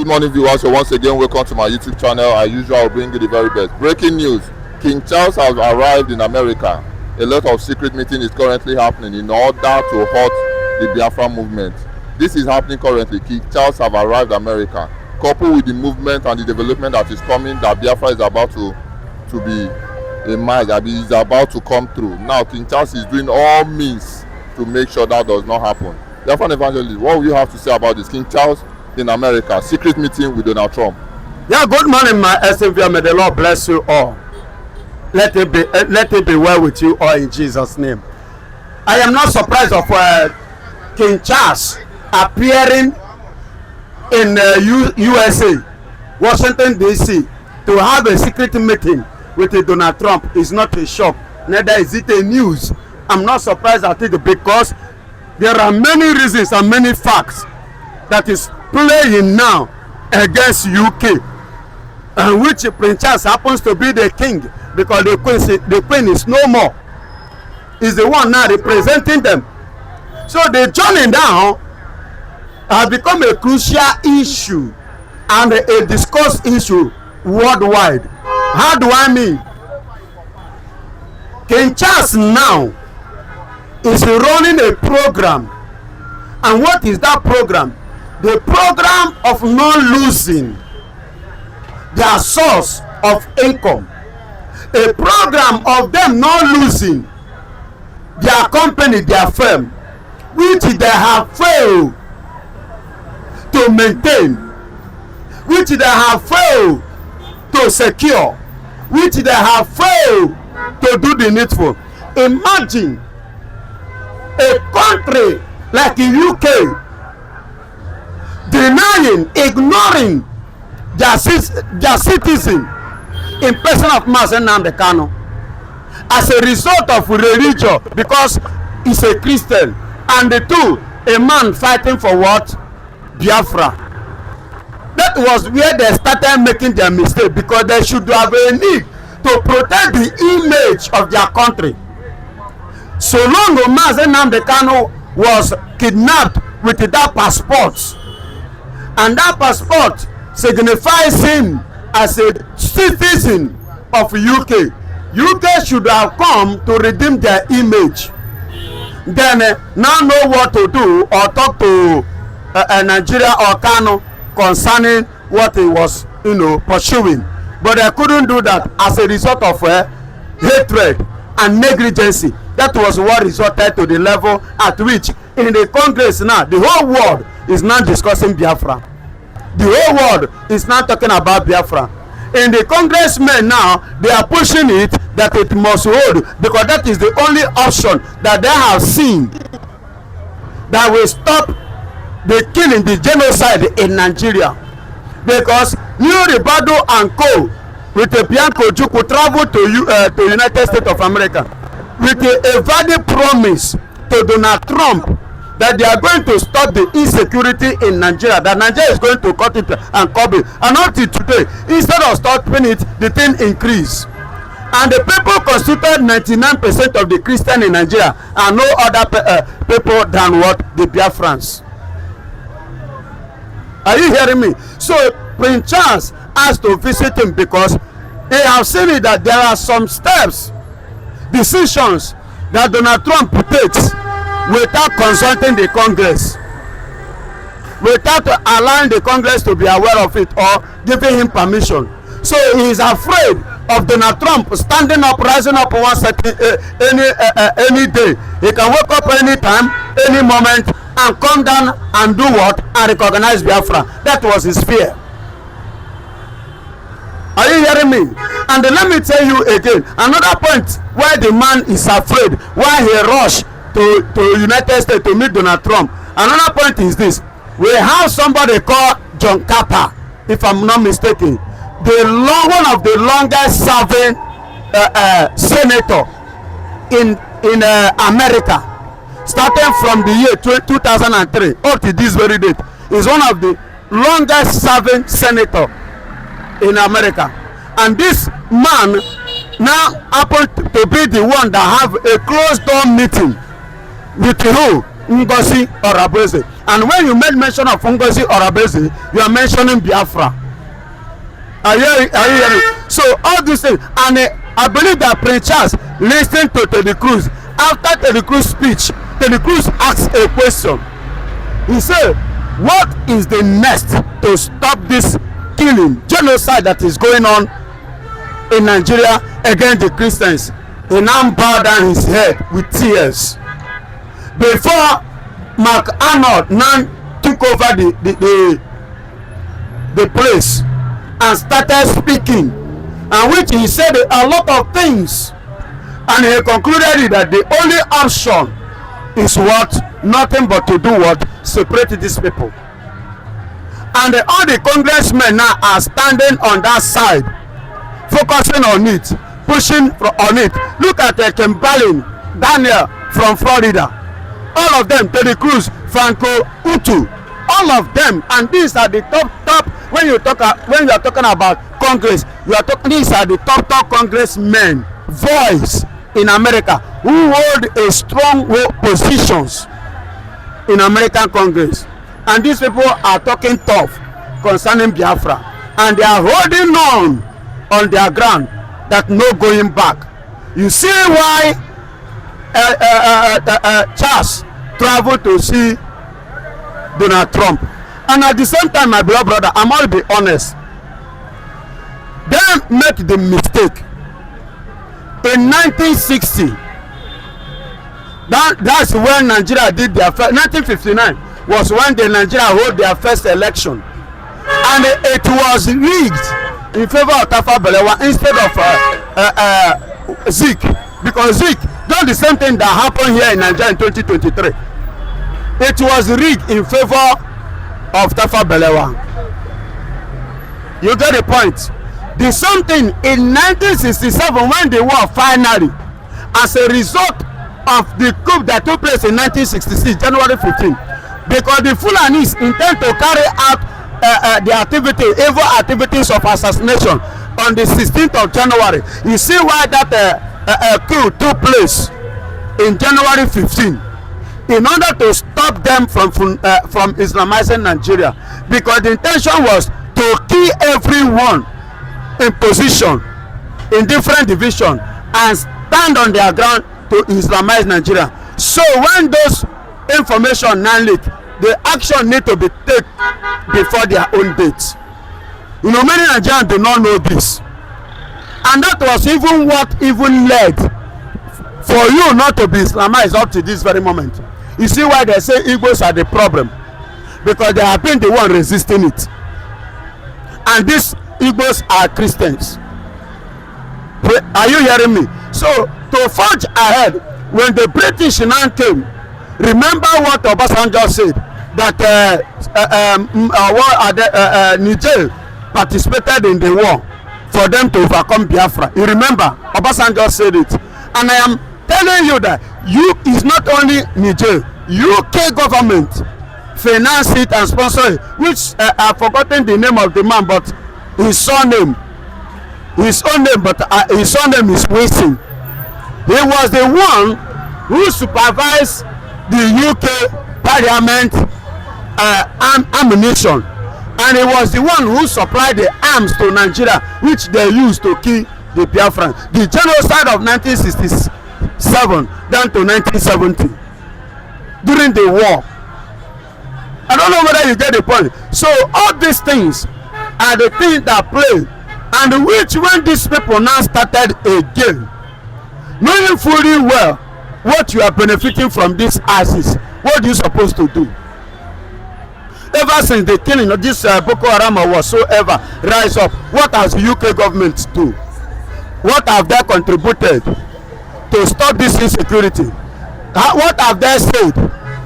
Good morning, viewers. So once again, welcome to my YouTube channel. As usual, I'll bring you the very best. Breaking news: King Charles has arrived in America. A lot of secret meeting is currently happening in order to halt the Biafra movement. This is happening currently. King Charles have arrived in America, coupled with the movement and the development that is coming. That Biafra is about to be a match. That is about to come through. Now, King Charles is doing all means to make sure that does not happen. Biafran evangelist, what will you have to say about this? King Charles in America, secret meeting with Donald Trump. Yeah, good morning, my SMV. May the Lord bless you all. Let it be well with you all in Jesus' name. I am not surprised of King Charles appearing in USA, Washington DC, to have a secret meeting with Donald Trump. Is not a shock, neither is it a news. I'm not surprised at it because there are many reasons and many facts that is playing now against UK, and which Prince Charles happens to be the king, because the queen is no more, is the one now representing them. So the journey now has become a crucial issue and a discussed issue worldwide. How do I mean? King Charles now is running a program, and what is that program? The program of not losing their source of income, a program of them not losing their company, their firm, which they have failed to maintain, which they have failed to secure, which they have failed to do the needful. Imagine a country like the UK denying, ignoring their citizen in person of Mazen Nnamdi Kanu as a result of religion, because he's a Christian, and the two, a man fighting for what? Biafra. That was where they started making their mistake, because they should have a need to protect the image of their country. So long as Mazen Nnamdi Kanu was kidnapped with that passport, and that passport signifies him as a citizen of UK, UK should have come to redeem their image. Then now know what to do or talk to Nigeria or Kano concerning what he was, pursuing. But they couldn't do that as a result of hatred and negligence. That was what resulted to the level at which in the Congress now, the whole world is now discussing Biafra. The whole world is now talking about Biafra. In the congressmen now, they are pushing it that it must hold, because that is the only option that they have seen that will stop the killing, the genocide in Nigeria. Because New Ribado and co with the Bianco Juku travel to United States of America with a valid promise to Donald Trump that they are going to stop the insecurity in Nigeria, that Nigeria is going to cut it and curb it. And until today, instead of stopping it, the thing increased. And the people constituted 99% of the Christian in Nigeria, and no other people than what? The Biafrans. Are you hearing me? So Prince Charles has to visit him because he has seen it that there are some steps, decisions that Donald Trump takes without consulting the Congress, without allowing the Congress to be aware of it or giving him permission. So he is afraid of Donald Trump standing up, rising up one second, any day. He can wake up anytime, any moment, and come down and do what? And recognize Biafra. That was his fear. Are you hearing me? And then let me tell you again, another point why the man is afraid, why he rushed to United States to meet Donald Trump. Another point is this: we have somebody called John Carter, if I'm not mistaken, one of the longest serving senator in America, starting from the year 2003 up to this very date. Is one of the longest serving senator in America, and this man now happened to be the one that have a closed door meeting with who? Ngozi Orabueze. And when you made mention of Ngozi Orabeze, you are mentioning Biafra. Are you hearing? So all these things, and I believe that Prince Charles listened to Ted Cruz. After Ted Cruz speech, Ted Cruz asked a question. He said, what is the next to stop this killing, genocide that is going on in Nigeria against the Christians? He now bowed down his head with tears. Before Mark Arnold now took over the place and started speaking, and which he said a lot of things, and he concluded that the only option is what? Nothing but to do what? Separate these people. And all the congressmen now are standing on that side, focusing on it, pushing on it. Look at Kimberly Daniel from Florida. All of them, Ted Cruz, Franco Utu, all of them, and these are the top. When you are talking about Congress, you are talking. These are the top congressmen, voice in America, who hold a strong positions in American Congress, and these people are talking tough concerning Biafra, and they are holding on their ground that no going back. You see why Charles traveled to see Donald Trump. And at the same time, my beloved brother, I'm going to be honest, they make the mistake in 1960. That's when Nigeria did their first. 1959 was when the Nigeria hold their first election, and it was rigged in favor of Tafa Balewa instead of Zeke, because Zeke done the same thing that happened here in Nigeria in 2023. It was rigged in favor of Tafa Balewa. You get the point. The same thing in 1967 when the war finally, as a result of the coup that took place in 1966 January 15, because the Fulanis intend to carry out the evil activities of assassination on the 16th of January. You see why that coup took place in January 15, in order to stop them from Islamizing Nigeria, because the intention was to kill everyone in position in different divisions and stand on their ground to Islamize Nigeria. So when those information now leak, the action need to be taken before their own dates. You know, many Nigerians do not know this, and that was even what even led for you not to be Islamized up to this very moment. You see why they say Igbos are the problem, because they have been the one resisting it, and these Igbos are Christians. Are you hearing me? So to forge ahead, when the British now came, remember what Obasanjo said, that Niger participated in the war for them to overcome Biafra. You remember Obasanjo said it, and I am telling you that is not only Niger, UK government finance it and sponsor it, which I've forgotten the name of the man, but his surname is Wilson. He was the one who supervised the UK Parliament ammunition, and he was the one who supplied the arms to Nigeria, which they used to kill the Biafrans. The genocide of 1967 down to 1970 during the war. I don't know whether you get the point. So all these things are the things that play, and which when these people now started again, knowing fully well what you are benefiting from these asses, what are you supposed to do? Ever since the killing of this Boko Haram or whatsoever rise up, what has the UK government do? What have they contributed to stop this insecurity? What have they said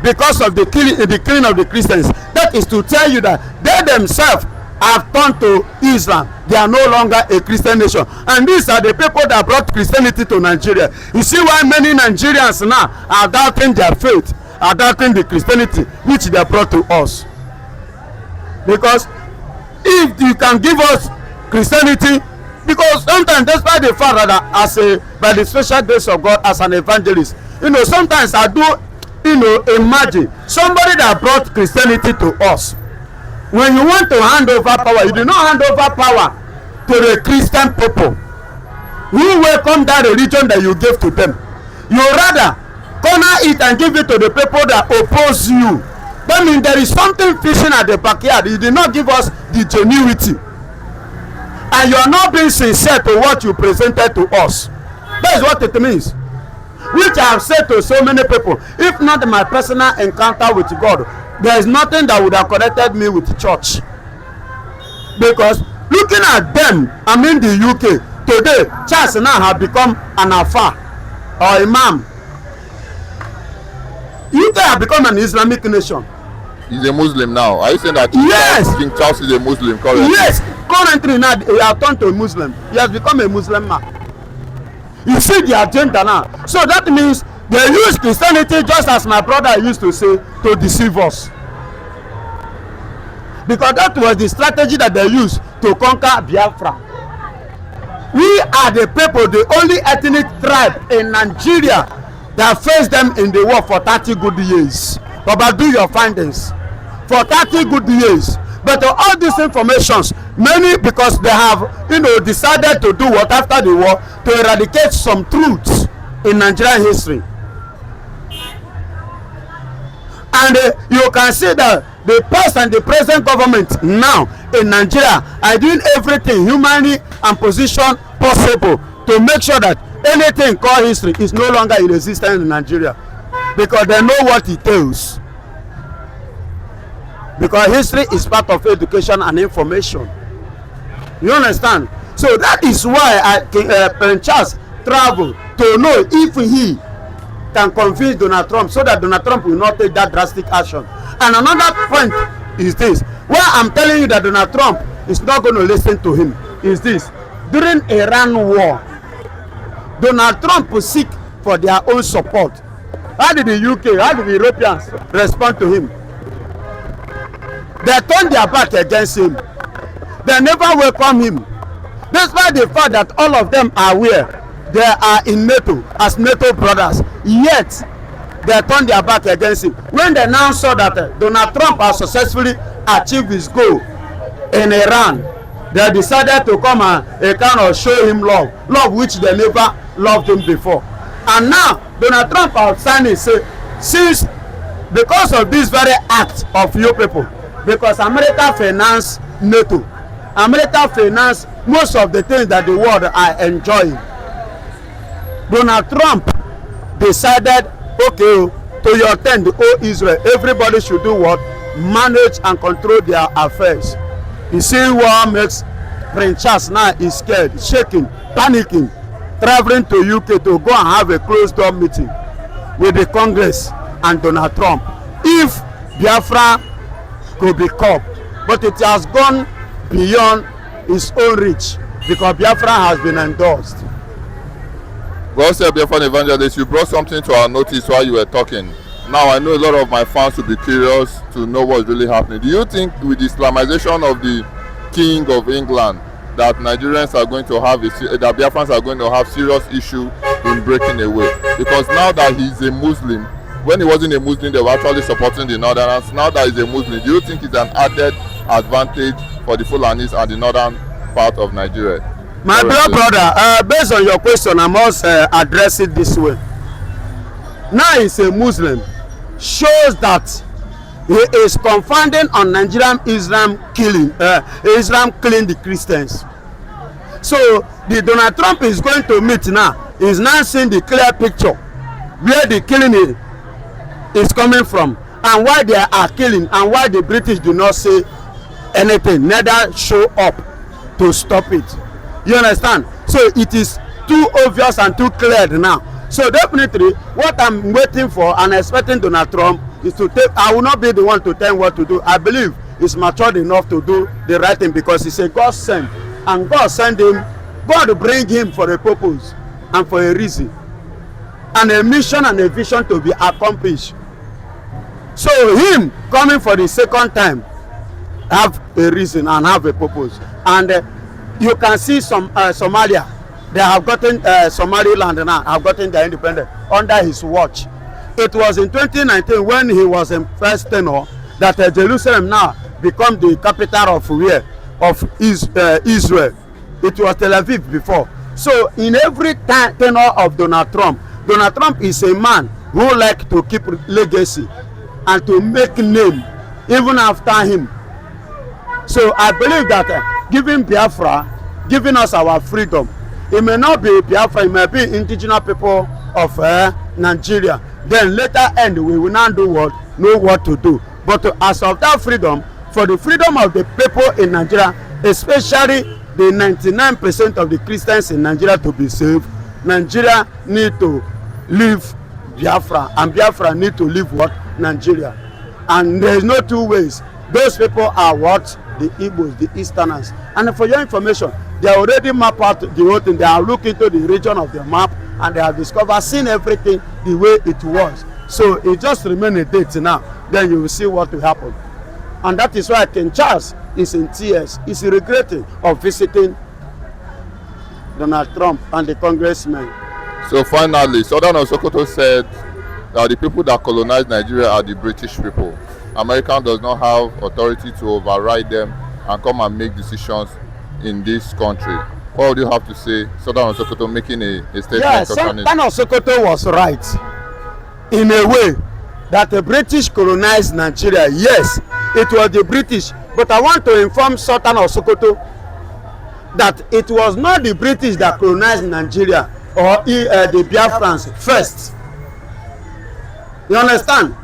because of the killing of the Christians? That is to tell you that they themselves have turned to Islam. They are no longer a Christian nation, and these are the people that brought Christianity to Nigeria. You see why many Nigerians now are doubting their faith, are doubting the Christianity which they brought to us. Because if you can give us Christianity, because sometimes despite the fact that by the special grace of God as an evangelist, you know, sometimes I do You know, imagine somebody that brought Christianity to us. When you want to hand over power, you do not hand over power to the Christian people who welcome that religion that you gave to them. You rather corner it and give it to the people that oppose you. That means there is something fishing at the backyard. You did not give us the genuity, and you are not being sincere to what you presented to us. That is what it means, which I have said to so many people. If not my personal encounter with God, there is nothing that would have connected me with the church. Because looking at them, I'm in the UK today, church now have become an alpha or imam. UK have become an Islamic nation. He's a Muslim now. Are you saying that King Charles is a Muslim currently? Yes, currently now he has turned to a Muslim. He has become a Muslim man. You see the agenda now. So that means they use Christianity, just as my brother used to say, to deceive us. Because that was the strategy that they used to conquer Biafra. We are the people, the only ethnic tribe in Nigeria that faced them in the war for 30 good years. But do your findings. For 30 good years. But all these informations, many, because they have, you know, decided to do what after the war, to eradicate some truths in Nigerian history. And you can see that the past and the present government now in Nigeria are doing everything humanly and position possible to make sure that anything called history is no longer in existence in Nigeria, because they know what it tells. Because history is part of education and information. You understand? So that is why Prince Charles traveled to know if he can convince Donald Trump, so that Donald Trump will not take that drastic action. And another point is this: where I'm telling you that Donald Trump is not going to listen to him is this: during Iran war, Donald Trump will seek for their own support. How did the UK, how did the Europeans respond to him? They turned their back against him. They never welcome him, despite the fact that all of them are aware they are in NATO as NATO brothers. Yet they turned their back against him. When they now saw that Donald Trump has successfully achieved his goal in Iran, they decided to come and kind of show him love which they never loved him before. And now Donald Trump outside it say, since because of this very act of you people, because America finance NATO, America finance most of the things that the world are enjoying, Donald Trump decided, okay, to your tent, oh Israel, everybody should do what? Manage and control their affairs. You see what makes Prince Charles now is scared, shaking, panicking, traveling to UK to go and have a closed door meeting with the Congress and Donald Trump. If Biafra could be caught, but it has gone beyond its own reach because Biafra has been endorsed. God said, Biafran evangelist, you brought something to our notice while you were talking. Now I know a lot of my fans will be curious to know what's really happening. Do you think with the Islamization of the King of England that Nigerians are going to have, that Biafrans are going to have serious issue in breaking away? Because now that he's a Muslim, when he wasn't a Muslim, they were actually supporting the Northerners. Now that he's a Muslim, do you think it's an added advantage for the Fulanis and the northern part of Nigeria? My brother, based on your question, I must address it this way. Now he's a Muslim, shows that he is confounding on Nigerian Islam killing the Christians. So the Donald Trump is going to meet now is now seeing the clear picture where the killing is coming from and why they are killing and why the British do not say anything, neither show up to stop it. You understand? So it is too obvious and too clear now. So definitely what I'm waiting for and expecting Donald Trump is to take, I will not be the one to tell him what to do. I believe he's matured enough to do the right thing because he's a God sent, and God sent him, God bring him for a purpose and for a reason and a mission and a vision to be accomplished. So him coming for the second time have a reason and have a purpose. And you can see some Somalia, they have gotten Somaliland now have gotten their independence under his watch. It was in 2019 when he was in first tenure that Jerusalem now become the capital of where? Of Israel. It was Tel Aviv before. So in every tenure of Donald Trump is a man who like to keep legacy and to make name even after him. So I believe that giving Biafra, giving us our freedom, it may not be Biafra, it may be indigenous people of Nigeria. Then later end we will not do what, know what to do. But as of that freedom, for the freedom of the people in Nigeria, especially the 99% of the Christians in Nigeria to be saved, Nigeria need to leave Biafra, and Biafra need to leave what? Nigeria. And there is no two ways. Those people are what? The Igbos, the Easterners. And for your information, they already map out the whole thing. They are looking to the region of the map, and they have discovered, seen everything the way it was. So it just remains a date now. Then you will see what will happen. And that is why King Charles is in tears. He's regretting of visiting Donald Trump and the congressmen. So finally, Southern Sokoto said that the people that colonized Nigeria are the British people. America does not have authority to override them and come and make decisions in this country. What would you have to say, Southern Sokoto making a statement? Yes, Southern Sokoto was right in a way that the British colonized Nigeria. Yes, it was the British, but I want to inform Southern Sokoto that it was not the British that colonized Nigeria or the Biafrans first. You understand?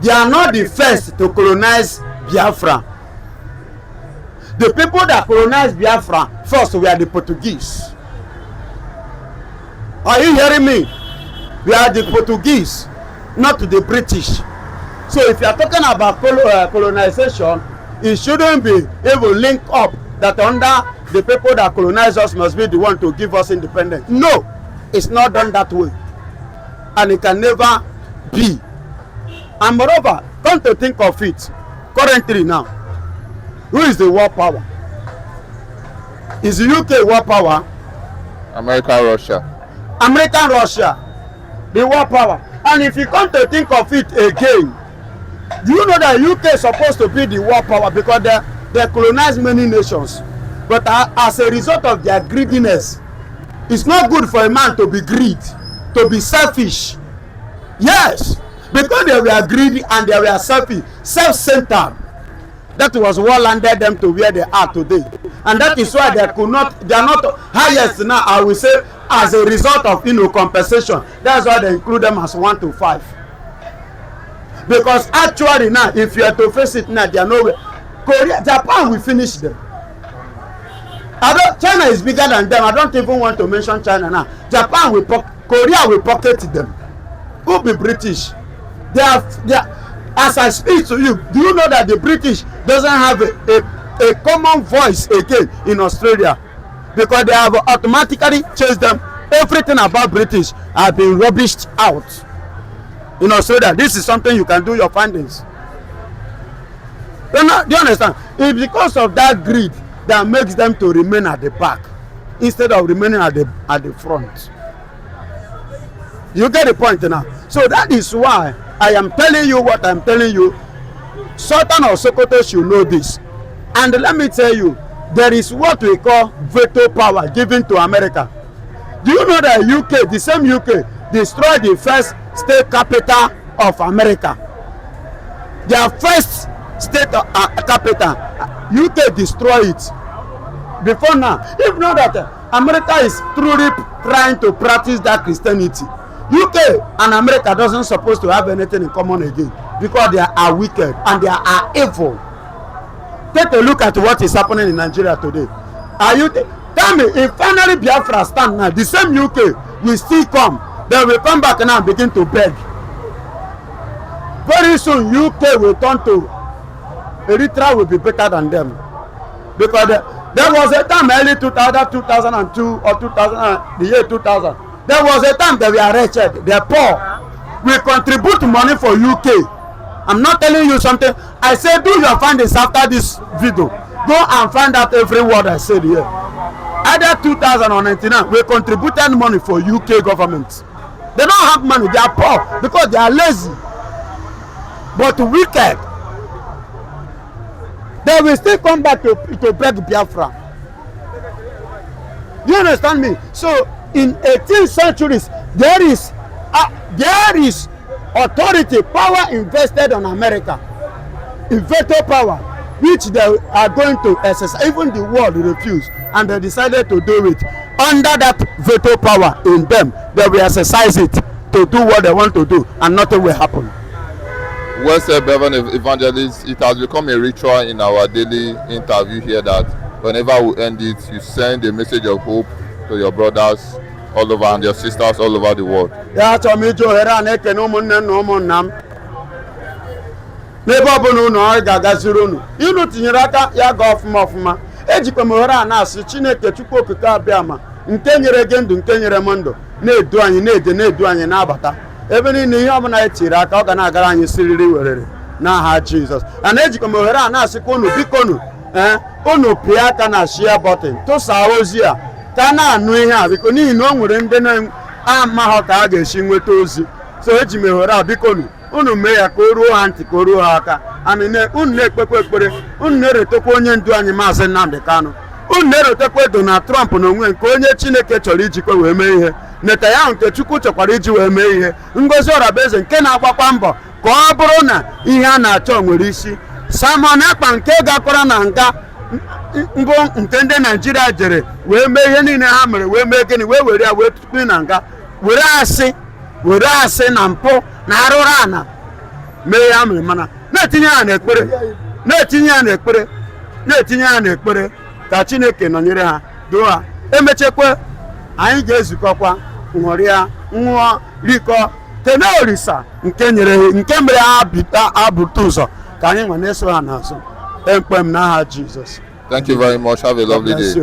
They are not the first to colonize Biafra. The people that colonized Biafra first were the Portuguese. Are you hearing me? We are the Portuguese, not the British. So if you are talking about colonization, it shouldn't be even linked up that under the people that colonize us must be the one to give us independence. No, it's not done that way, and it can never be. And moreover, come to think of it, currently now, who is the world power? Is the UK world power? America, Russia. American, Russia, the world power. And if you come to think of it again, do you know that UK is supposed to be the world power because they colonize many nations? But as a result of their greediness, it's not good for a man to be greedy, to be selfish. Yes, because they were greedy and they were selfish, self-centered. That was what landed them to where they are today. And that is why they are not highest now, I will say, as a result of compensation. That's why they include them as 1 to 5. Because actually now, if you are to face it now, they are nowhere. Korea, Japan will finish them. China is bigger than them. I don't even want to mention China now. Japan will Korea will pocket them. Who be British? They are, as I speak to you, do you know that the British doesn't have a common voice again in Australia? Because they have automatically changed them. Everything about British have been rubbished out in Australia. This is something you can do your findings. Do you understand? It's because of that greed that makes them to remain at the back instead of remaining at the front. You get the point now? So that is why I am telling you what I'm telling you. Sultan of Sokoto should know this. And let me tell you, there is what we call veto power given to America. Do you know that UK, the same UK, destroyed the first state capital of America? Their first state capital, UK destroyed it. Before now, if not that America is truly trying to practice that Christianity, UK and America doesn't supposed to have anything in common again because they are wicked and they are evil. Take a look at what is happening in Nigeria today. Tell me, if finally Biafra stand now, the same UK will still come. They will come back now and begin to beg. Very soon UK will turn to Eritrea will be better than them. Because there was a time early 2002 or 2000, the year 2000. There was a time they were wretched, they are poor. We contribute money for UK. I'm not telling you something. I say do your findings after this video. Go and find out every word I said here. Either 2000 or 99, we contributed money for UK government. They don't have money. They are poor because they are lazy, but wicked. They will still come back to beg Biafra. Do you understand me? So in 18th centuries, there is authority, power invested on America, in veto power, which they are going to exercise. Even the world refused, and they decided to do it. Under that veto power in them, they will exercise it to do what they want to do, and nothing will happen. Well said, Bevan Evangelist. It has become a ritual in our daily interview here that whenever we end it, you send a message of hope to your brothers all over and your sisters all over the world. Ya chọrọ m iji ohere a na-ekene ụmụnne na ụmụnna m n'ebe ọ bụla unu ọ ga-agaziri unu unu tinyere aka ya ga ọfụma ọfụma. Ejikwa m ohere a na-asị Chineke Chukwu Okike abịa ma nke nyere gị ndụ nke nyere m ndụ na-edu anyị na-edu anyị na-abata ebe niile ihe ọbụla etiri aka ọ ga na-agara anyị siriri werere n'aha Jizọs. Ana ejikwa m ohere a na-asịkwa unu biko unu pịa aka na share button tụsaa ozi a ka na-anụ ihe a biko n'ihi na o nwere ndị na-amaghọ ka a ga-esi nweta ozi. So eji m ohere a biko unu mee ya ka o ruo ha ntị ka o ruo ha aka. Unu na-ekpekwa ekpere, unu na-eretekwa onye ndu anyị Maazị Nnamdi Kanu, unu na-eretekwa Donald Trump na onwe nke onye Chineke chọrọ ijikwa wee mee ihe, Netanyahu nke Chukwu chọkwara iji wee mee ihe, Ngozi Orabaeze nke na-agbakwa mbọ ka ọ bụrụ na ihe a na-achọ nwere isi, Simon Ekpa nke gakwara na nga mbụ nke ndị Naijiria jere wee mee ihe niile ha mere wee mee gịnị wee were ya wee tupu na nga were asị na mpụ na arụrụ ana mee ya mere, mana na-etinye ya n'ekpere ka Chineke nọnyere ha duo ha. Emechekwa anyị ga-ezukọkwa ṅụrịa ṅụọ rikọ kene Olisa nke mere ha abụta ụzọ ka anyị nwe na-eso ha n'azụ. Ekpem n'aha Jizọs. Thank you very much. Have a lovely day.